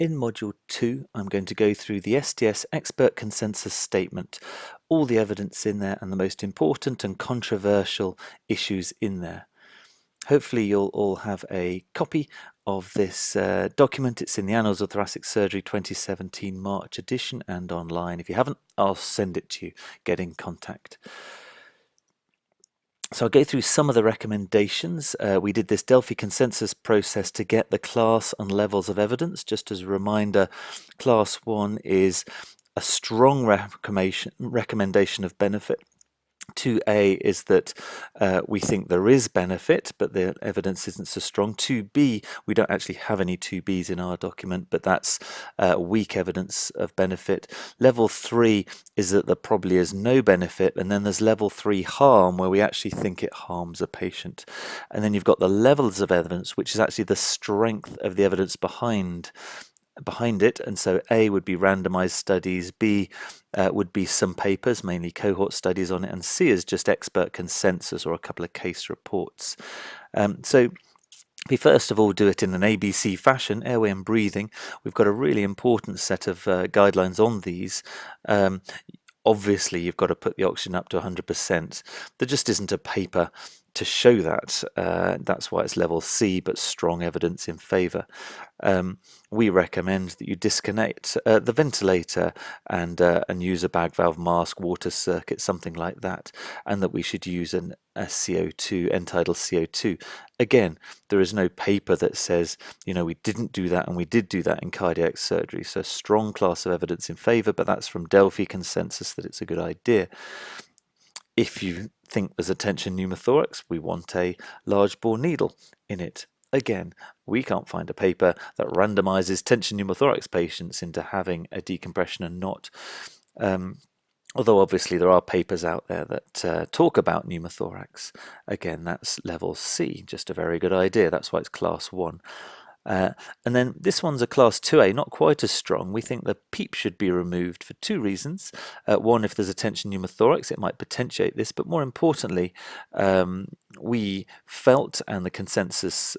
In Module 2, I'm going to go through the STS Expert Consensus Statement, all the evidence in there and the most important and controversial issues in there. Hopefully you'll all have a copy of this document. It's in the Annals of Thoracic Surgery 2017 March edition and online. If you haven't, I'll send it to you. Get in contact. So I'll go through some of the recommendations. We did this Delphi consensus process to get the class and levels of evidence. Just as a reminder, class 1 is a strong recommendation of benefit. 2A is that we think there is benefit, but the evidence isn't so strong. 2B, we don't actually have any 2Bs in our document, but that's weak evidence of benefit. Level 3 is that there probably is no benefit, and then there's level 3 harm, where we actually think it harms a patient. And then you've got the levels of evidence, which is actually the strength of the evidence behind it. And so A would be randomized studies, B would be some papers, mainly cohort studies on it, and C is just expert consensus or a couple of case reports. So we first of all do it in an ABC fashion, airway and breathing. We've got a really important set of guidelines on these. Obviously, you've got to put the oxygen up to 100%. There just isn't a paper to show that. That's why it's level C, but strong evidence in favour. We recommend that you disconnect the ventilator and use a bag valve mask, water circuit, something like that, and that we should use a CO2, end-tidal CO2. Again, there is no paper that says, we didn't do that and we did do that in cardiac surgery. So strong class of evidence in favour, but that's from Delphi consensus that it's a good idea. If you think there's a tension pneumothorax, we want a large bore needle in it. Again, we can't find a paper that randomizes tension pneumothorax patients into having a decompression and not. Although obviously there are papers out there that talk about pneumothorax. Again, that's level C, just a very good idea. That's why it's class 1. And then this one's a class 2A, not quite as strong. We think the PEEP should be removed for 2 reasons. One, if there's a tension pneumothorax, it might potentiate this, but more importantly, we felt, and the consensus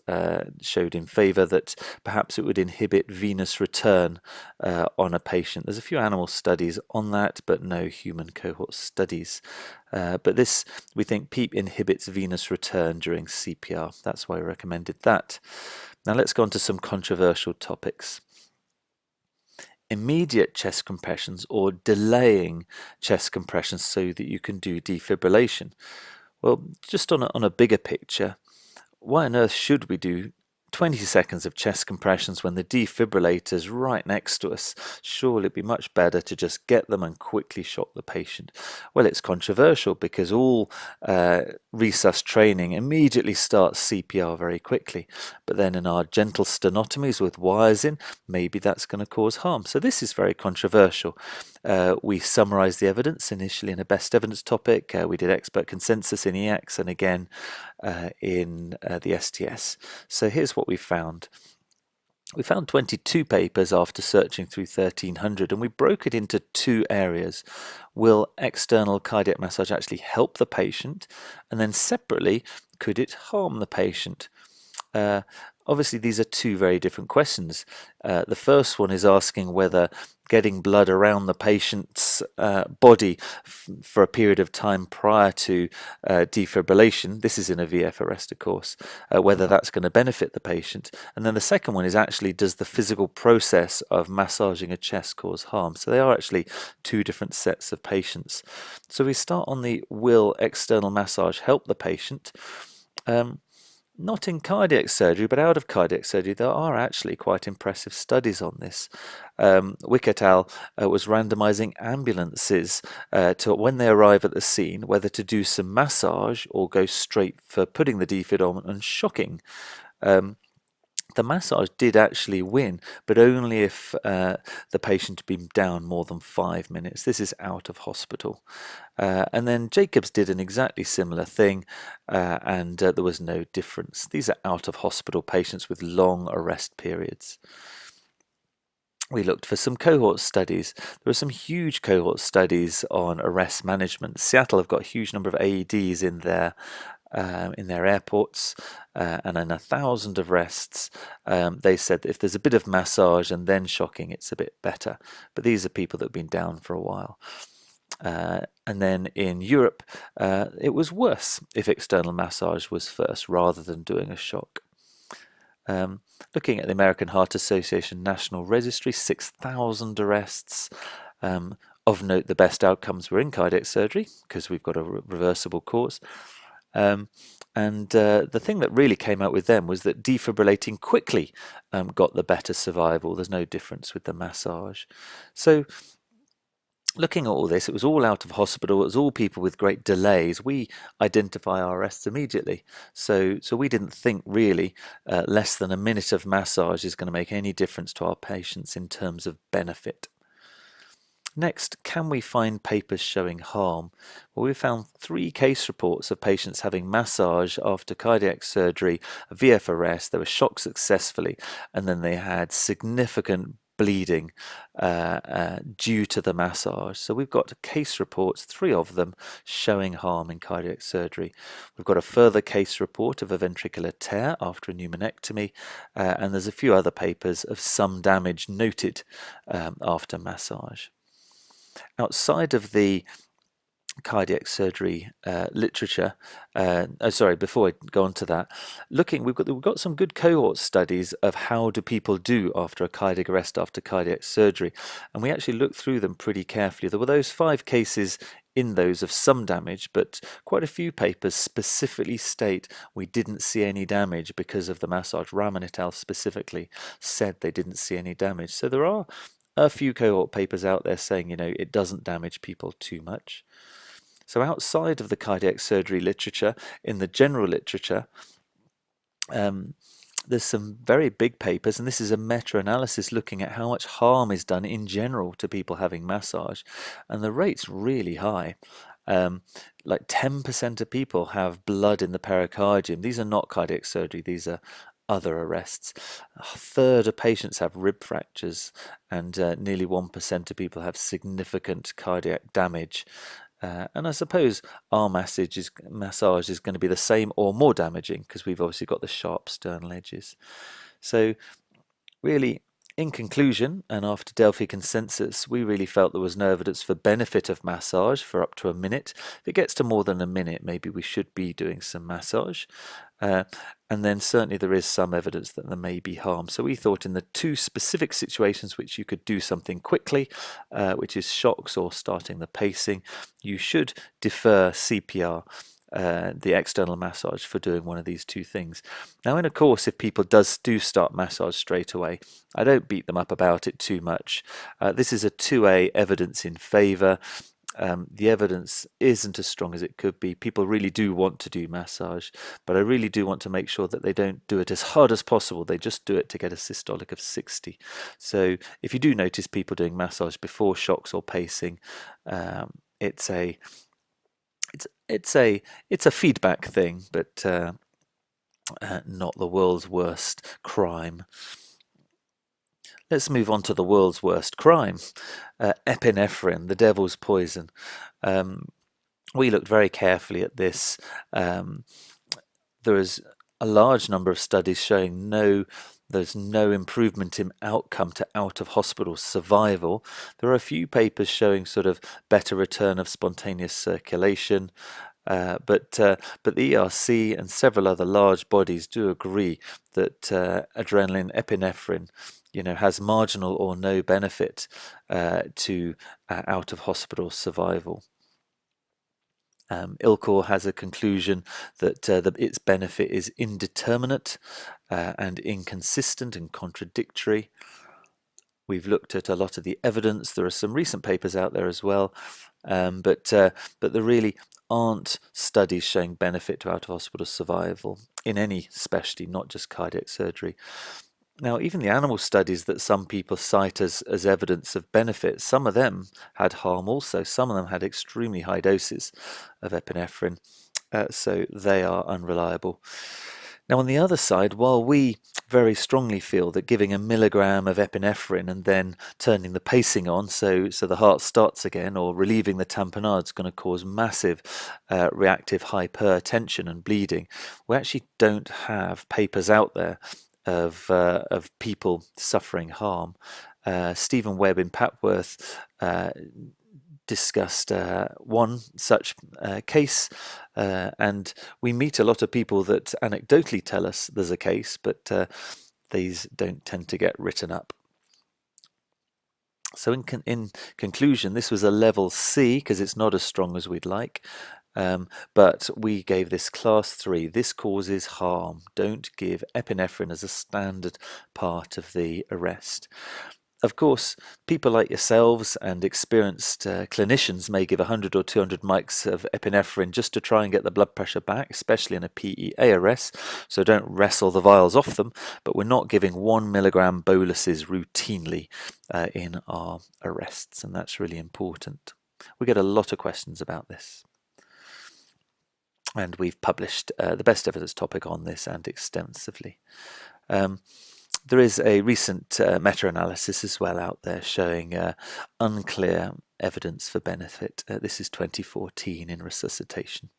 showed in favour, that perhaps it would inhibit venous return on a patient. There's a few animal studies on that, but no human cohort studies. But this, we think PEEP inhibits venous return during CPR. That's why we recommended that. Now let's go on to some controversial topics. Immediate chest compressions or delaying chest compressions so that you can do defibrillation. Well, just on a bigger picture, why on earth should we do 20 seconds of chest compressions when the defibrillator's right next to us? Surely it'd be much better to just get them and quickly shock the patient. Well, it's controversial because all resus training immediately starts CPR very quickly, but then in our gentle sternotomies with wires in, maybe that's going to cause harm. So this is very controversial. We summarised the evidence initially in a best evidence topic. We did expert consensus in EACTS and again in the STS. So here's what we found. We found 22 papers after searching through 1,300, and we broke it into 2 areas. Will external cardiac massage actually help the patient? And then separately, could it harm the patient? Obviously, these are 2 very different questions. The first one is asking whether getting blood around the patient's body for a period of time prior to defibrillation, this is in a VF arrestor course, whether that's going to benefit the patient. And then the second one is actually, does the physical process of massaging a chest cause harm? So they are actually 2 different sets of patients. So we start on the will external massage help the patient? Not in cardiac surgery, but out of cardiac surgery, there are actually quite impressive studies on this. Wick et al. Was randomizing ambulances to, when they arrive at the scene, whether to do some massage or go straight for putting the defib on and shocking. The massage did actually win, but only if the patient had been down more than 5 minutes. This is out of hospital. And then Jacobs did an exactly similar thing, and there was no difference. These are out of hospital patients with long arrest periods. We looked for some cohort studies. There were some huge cohort studies on arrest management. Seattle have got a huge number of AEDs in there in their airports, and in 1,000 arrests, they said that if there's a bit of massage and then shocking, it's a bit better. But these are people that have been down for a while. And then in Europe, it was worse if external massage was first rather than doing a shock. Looking at the American Heart Association National Registry, 6,000 arrests. Of note, the best outcomes were in cardiac surgery because we've got a reversible cause. And the thing that really came out with them was that defibrillating quickly got the better survival. There's no difference with the massage. So looking at all this, it was all out of hospital. It was all people with great delays. We identify our arrests immediately. So we didn't think really less than a minute of massage is going to make any difference to our patients in terms of benefit. Next, can we find papers showing harm? Well, we found 3 case reports of patients having massage after cardiac surgery, a VF arrest, they were shocked successfully, and then they had significant bleeding due to the massage. So we've got case reports, 3 of them, showing harm in cardiac surgery. We've got a further case report of a ventricular tear after a pneumonectomy, and there's a few other papers of some damage noted after massage. Outside of the cardiac surgery literature, before I go on to that, we've got some good cohort studies of how do people do after a cardiac arrest, after cardiac surgery, and we actually looked through them pretty carefully. There were those 5 cases in those of some damage, but quite a few papers specifically state we didn't see any damage because of the massage. Rahman et al. Specifically said they didn't see any damage. So there are a few cohort papers out there saying, it doesn't damage people too much. So outside of the cardiac surgery literature, in the general literature, there's some very big papers, and this is a meta-analysis looking at how much harm is done in general to people having massage, and the rate's really high. Like 10% of people have blood in the pericardium. These are not cardiac surgery, these are other arrests. A third of patients have rib fractures, and nearly 1% of people have significant cardiac damage. And I suppose our massage is going to be the same or more damaging because we've obviously got the sharp sternal edges. So really, in conclusion, and after Delphi consensus, we really felt there was no evidence for benefit of massage for up to a minute. If it gets to more than a minute, maybe we should be doing some massage. And then certainly there is some evidence that there may be harm. So we thought in the 2 specific situations which you could do something quickly, which is shocks or starting the pacing, you should defer CPR, the external massage, for doing one of these 2 things. Now in a course, if people do start massage straight away, I don't beat them up about it too much. This is a 2A evidence in favour. The evidence isn't as strong as it could be. People really do want to do massage, but I really do want to make sure that they don't do it as hard as possible. They just do it to get a systolic of 60. So if you do notice people doing massage before shocks or pacing, it's a feedback thing, but not the world's worst crime. Let's move on to the world's worst crime, epinephrine, the devil's poison. We looked very carefully at this. There is a large number of studies showing there's no improvement in outcome to out-of-hospital survival. There are a few papers showing sort of better return of spontaneous circulation, but the ERC and several other large bodies do agree that adrenaline, epinephrine, has marginal or no benefit to out-of-hospital survival. ILCOR has a conclusion that its benefit is indeterminate and inconsistent and contradictory. We've looked at a lot of the evidence. There are some recent papers out there as well, but there really aren't studies showing benefit to out-of-hospital survival in any specialty, not just cardiac surgery. Now, even the animal studies that some people cite as evidence of benefit, some of them had harm also. Some of them had extremely high doses of epinephrine, so they are unreliable. Now, on the other side, while we very strongly feel that giving a milligram of epinephrine and then turning the pacing on so the heart starts again, or relieving the tamponade is going to cause massive reactive hypertension and bleeding, we actually don't have papers out there of people suffering harm. Stephen Webb in Papworth discussed one such case, and we meet a lot of people that anecdotally tell us there's a case, but these don't tend to get written up. So in conclusion, this was a level C because it's not as strong as we'd like, but we gave this class 3. This causes harm. Don't give epinephrine as a standard part of the arrest. Of course, people like yourselves and experienced clinicians may give 100 or 200 mics of epinephrine just to try and get the blood pressure back, especially in a PEA arrest, so don't wrestle the vials off them, but we're not giving 1 milligram boluses routinely in our arrests, and that's really important. We get a lot of questions about this, and we've published the best evidence topic on this and extensively. There is a recent meta-analysis as well out there showing unclear evidence for benefit. This is 2014 in resuscitation.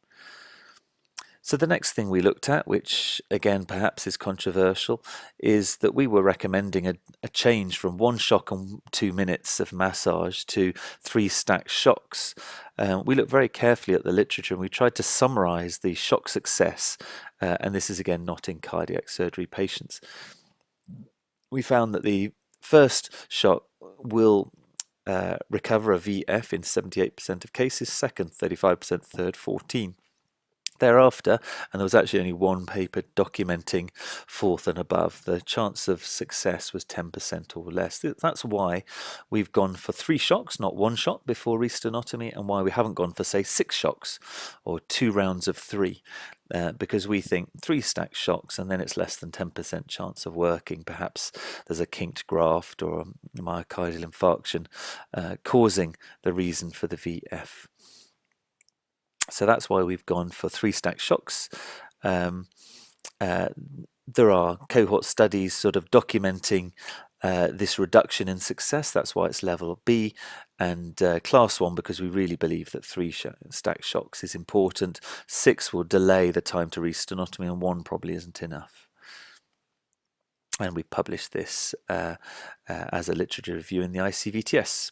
So the next thing we looked at, which again perhaps is controversial, is that we were recommending a change from 1 shock and 2 minutes of massage to 3 stacked shocks. We looked very carefully at the literature and we tried to summarize the shock success, and this is again not in cardiac surgery patients. We found that the first shock will recover a VF in 78% of cases, second 35%, third 14%. Thereafter, and there was actually only one paper documenting 4th and above, the chance of success was 10% or less. That's why we've gone for 3 shocks, not 1 shot before restenotomy, and why we haven't gone for, say, 6 shocks or 2 rounds of 3. Because we think 3 stacked shocks and then it's less than 10% chance of working. Perhaps there's a kinked graft or a myocardial infarction causing the reason for the VF. So that's why we've gone for 3 stacked shocks. There are cohort studies sort of documenting this reduction in success. That's why it's level B, and class 1 because we really believe that 3 stacked shocks is important. 6 will delay the time to restenotomy, and 1 probably isn't enough. And we published this as a literature review in the ICVTS.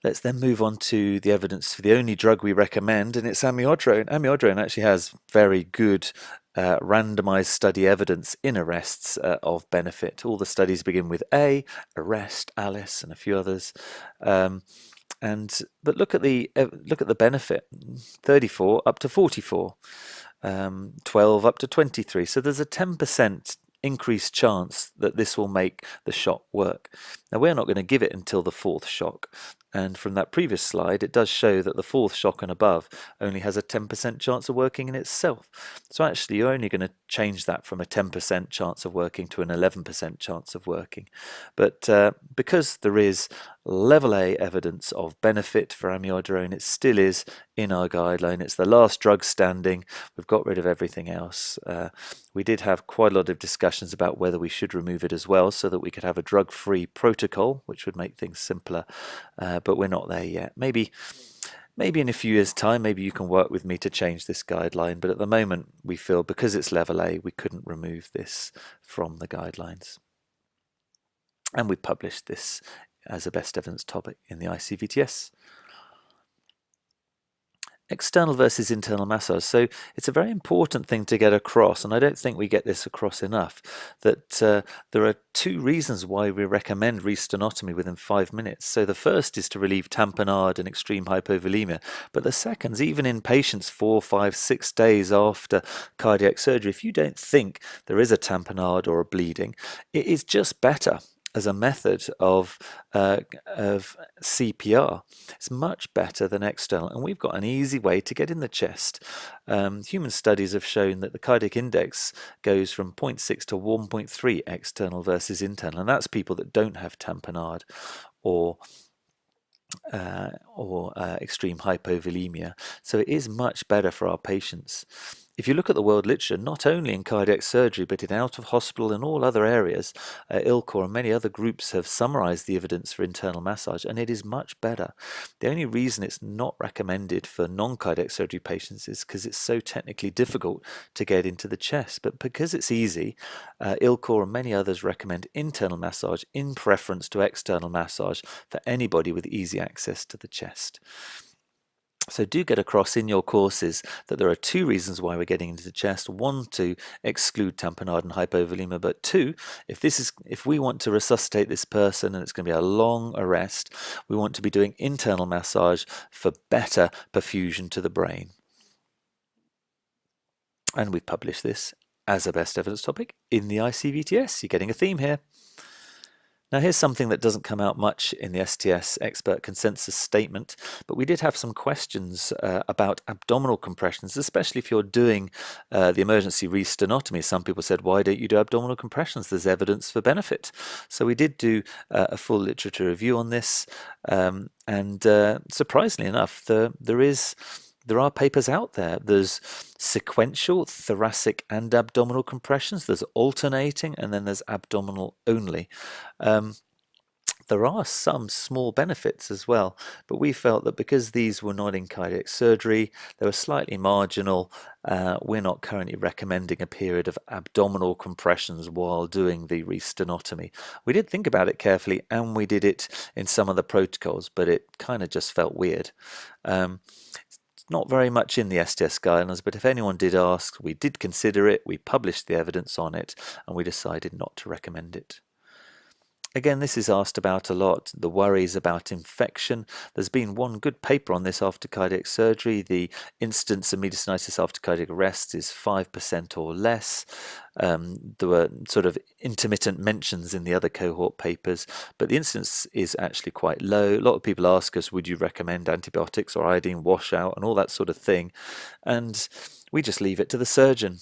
Let's then move on to the evidence for the only drug we recommend, and it's amiodarone. Amiodarone actually has very good randomized study evidence in arrests of benefit. All the studies begin with A, arrest, ALICE, and a few others. But look at the benefit: 34 up to 44, 12 up to 23. So there's a 10% increased chance that this will make the shot work. Now, we're not going to give it until the 4th shock, and from that previous slide it does show that the 4th shock and above only has a 10% chance of working in itself. So actually you're only going to change that from a 10% chance of working to an 11% chance of working. But because there is level A evidence of benefit for amiodarone, it still is in our guideline. It's the last drug standing. We've got rid of everything else. We did have quite a lot of discussions about whether we should remove it as well, so that we could have a drug-free protocol, which would make things simpler, but we're not there yet. Maybe in a few years' time, maybe you can work with me to change this guideline, but at the moment we feel because it's level A, we couldn't remove this from the guidelines. And we published this as a best evidence topic in the ICVTS. External versus internal massage. So it's a very important thing to get across, and I don't think we get this across enough, that there are 2 reasons why we recommend restenotomy within 5 minutes. So the first is to relieve tamponade and extreme hypovolemia, but the second is even in patients 4, 5, 6 days after cardiac surgery, if you don't think there is a tamponade or a bleeding, it is just better as a method of CPR. It's much better than external, and we've got an easy way to get in the chest. Human studies have shown that the cardiac index goes from 0.6 to 1.3 external versus internal, and that's people that don't have tamponade or extreme hypovolemia. So it is much better for our patients. if you look at the world literature, not only in cardiac surgery, but in out of hospital and all other areas, ILCOR and many other groups have summarized the evidence for internal massage, and it is much better. The only reason it's not recommended for non-cardiac surgery patients is because it's so technically difficult to get into the chest. But because it's easy, ILCOR and many others recommend internal massage in preference to external massage for anybody with easy access to the chest. So do get across in your courses that there are two reasons why we're getting into the chest. One, to exclude tamponade and hypovolema, but two, if we want to resuscitate this person and it's going to be a long arrest, we want to be doing internal massage for better perfusion to the brain. And we've published this as a best evidence topic in the ICVTS. You're getting a theme here. Now here's something that doesn't come out much in the STS expert consensus statement, but we did have some questions about abdominal compressions, especially if you're doing the emergency restenotomy. Some people said, why don't you do abdominal compressions? There's evidence for benefit. So we did do a full literature review on this, and surprisingly enough, there are papers out there. There's sequential thoracic and abdominal compressions, there's alternating, and then there's abdominal only. There are some small benefits as well, but we felt that because these were not in cardiac surgery, they were slightly marginal. We're not currently recommending a period of abdominal compressions while doing the restenotomy. We did think about it carefully, and we did it in some of the protocols, but it kind of just felt weird. Not very much in the STS guidelines, but if anyone did ask, we did consider it, we published the evidence on it, and we decided not to recommend it. Again, this is asked about a lot, the worries about infection. There's been one good paper on this after cardiac surgery. The incidence of mediastinitis after cardiac arrest is 5% or less. There were sort of intermittent mentions in the other cohort papers, but the incidence is actually quite low. A lot of people ask us, would you recommend antibiotics or iodine washout and all that sort of thing? And we just leave it to the surgeon.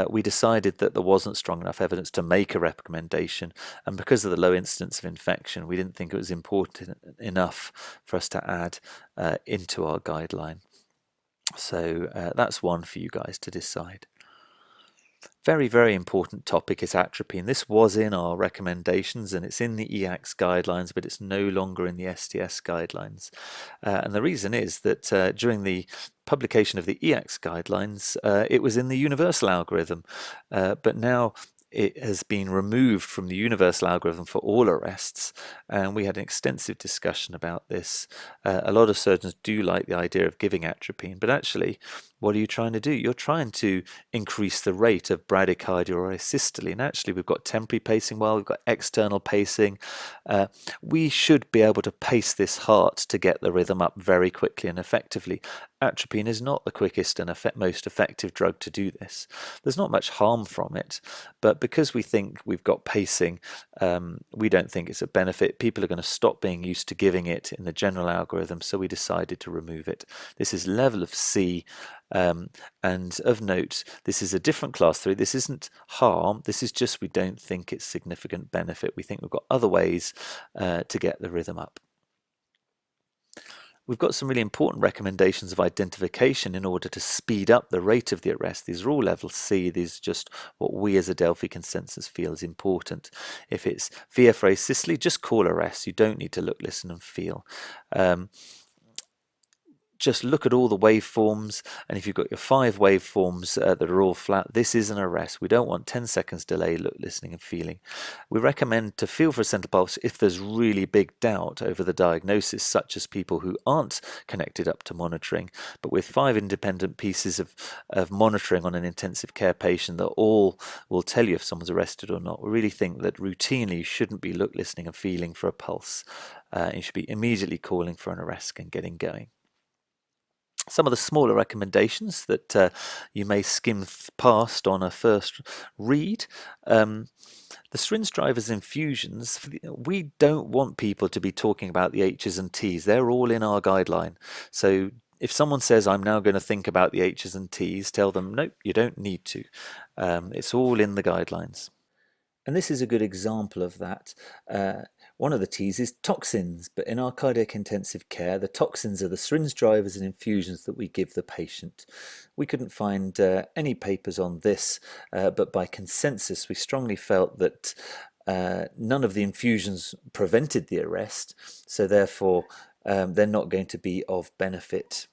We decided that there wasn't strong enough evidence to make a recommendation, and because of the low incidence of infection, we didn't think it was important enough for us to add into our guideline. So that's one for you guys to decide. Very, very important topic is atropine. This was in our recommendations and it's in the EACTS guidelines, but it's no longer in the STS guidelines. And the reason is that during the publication of the EACTS guidelines, it was in the universal algorithm, but now it has been removed from the universal algorithm for all arrests, and we had an extensive discussion about this. A lot of surgeons do like the idea of giving atropine, but actually, what are you trying to do? You're trying to increase the rate of bradycardia or asystole, and actually we've got temporary pacing while we've got external pacing. We should be able to pace this heart to get the rhythm up very quickly and effectively. Atropine is not the quickest and most effective drug to do this. There's not much harm from it, but because we think we've got pacing, we don't think it's a benefit. People are going to stop being used to giving it in the general algorithm, so we decided to remove it. This is level of C, and of note, this is a different class 3. This isn't harm, this is just we don't think it's significant benefit. We think we've got other ways to get the rhythm up. We've got some really important recommendations of identification in order to speed up the rate of the arrest. These are all level C. These are just what we as a Delphi consensus feel is important. If it's VF for asystole, just call arrest. You don't need to look, listen and feel. Just look at all the waveforms, and if you've got your 5 waveforms that are all flat, this is an arrest. We don't want 10 seconds delay, look, listening and feeling. We recommend to feel for a central pulse if there's really big doubt over the diagnosis, such as people who aren't connected up to monitoring. But with 5 independent pieces of monitoring on an intensive care patient that all will tell you if someone's arrested or not, we really think that routinely you shouldn't be look, listening and feeling for a pulse. You should be immediately calling for an arrest and getting going. Some of the smaller recommendations that you may skim past on a first read. The syringe drivers infusions, we don't want people to be talking about the H's and T's. They're all in our guideline. So if someone says, I'm now going to think about the H's and T's, tell them, nope, you don't need to. It's all in the guidelines. And this is a good example of that. One of the T's is toxins, but in our cardiac intensive care, the toxins are the syringe drivers and infusions that we give the patient. We couldn't find any papers on this, but by consensus, we strongly felt that none of the infusions prevented the arrest, so therefore they're not going to be of benefit.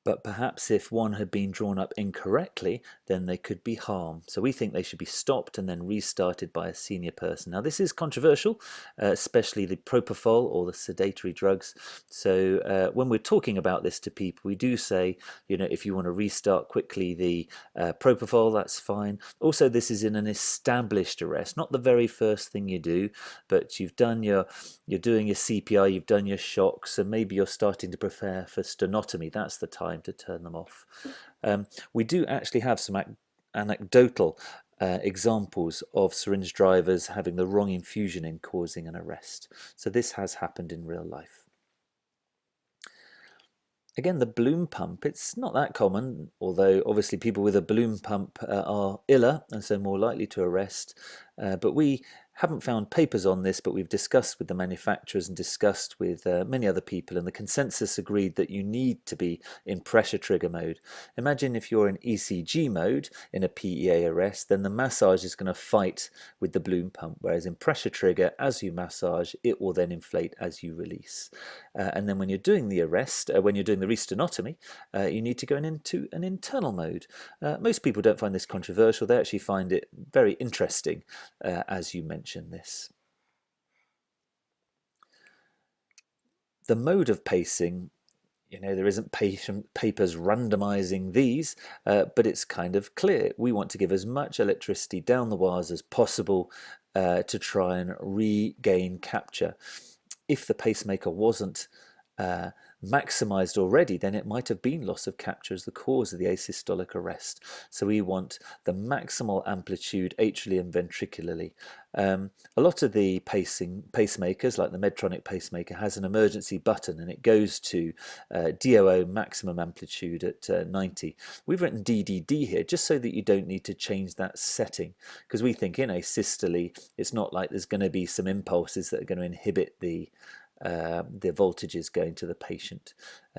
But perhaps if one had been drawn up incorrectly, then they could be harmed. So we think they should be stopped and then restarted by a senior person. Now this is controversial, especially the propofol or the sedatory drugs. So when we're talking about this to people, we do say, you know, if you want to restart quickly the propofol, that's fine. Also, this is in an established arrest, not the very first thing you do, but you're doing your CPR, you've done your shocks, and maybe you're starting to prepare for sternotomy. That's the time to turn them off. We do actually have some anecdotal examples of syringe drivers having the wrong infusion in causing an arrest. So this has happened in real life. Again, the balloon pump, it's not that common, although obviously people with a balloon pump are iller and so more likely to arrest. But we haven't found papers on this, but we've discussed with the manufacturers and discussed with many other people, and the consensus agreed that you need to be in pressure trigger mode. Imagine if you're in ECG mode in a PEA arrest, then the massage is going to fight with the balloon pump, whereas in pressure trigger, as you massage, it will then inflate as you release. And then when you're doing the arrest, when you're doing the restenotomy, you need to go into an internal mode. Most people don't find this controversial. They actually find it very interesting as you mention this. The mode of pacing, you know, there isn't papers randomizing these, but it's kind of clear. We want to give as much electricity down the wires as possible to try and regain capture. If the pacemaker wasn't maximized already, then it might have been loss of capture as the cause of the asystolic arrest. So we want the maximal amplitude atrially and ventricularly. A lot of the pacemakers, like the Medtronic pacemaker, has an emergency button and it goes to DOO maximum amplitude at 90. We've written DDD here just so that you don't need to change that setting, because we think in asystole it's not like there's going to be some impulses that are going to inhibit the voltages going to the patient.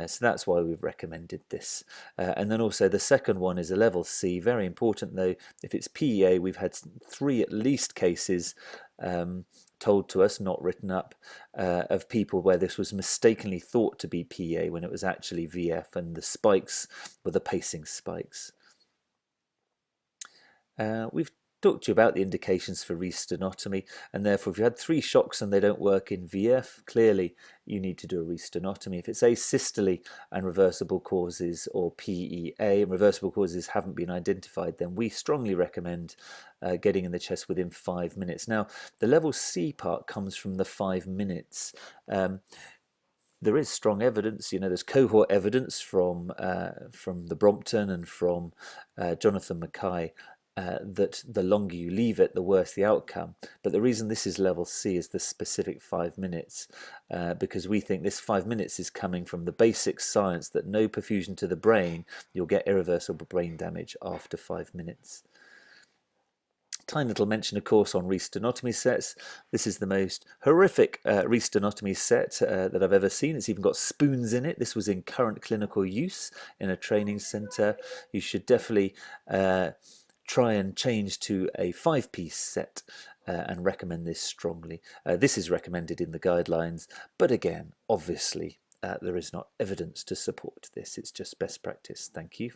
So that's why we've recommended this. And then also the second one is a level C. Very important though, if it's PEA, we've had 3 at least cases told to us, not written up, of people where this was mistakenly thought to be PEA when it was actually VF, and the spikes were the pacing spikes. We've talked to you about the indications for restenotomy, and therefore if you had 3 shocks and they don't work in VF, clearly you need to do a restenotomy. If it's asystole and reversible causes, or PEA and reversible causes haven't been identified, then we strongly recommend getting in the chest within 5 minutes. Now the level C part comes from the 5 minutes. There is strong evidence, you know, there's cohort evidence from the Brompton and from Jonathan Mackay that the longer you leave it, the worse the outcome. But the reason this is level C is the specific 5 minutes, because we think this 5 minutes is coming from the basic science that no perfusion to the brain, you'll get irreversible brain damage after 5 minutes. Tiny little mention, of course, on restenotomy sets. This is the most horrific restenotomy set that I've ever seen. It's even got spoons in it. This was in current clinical use in a training centre. You should definitely try and change to a 5-piece set and recommend this strongly. This is recommended in the guidelines, but again, obviously, there is not evidence to support this. It's just best practice. Thank you.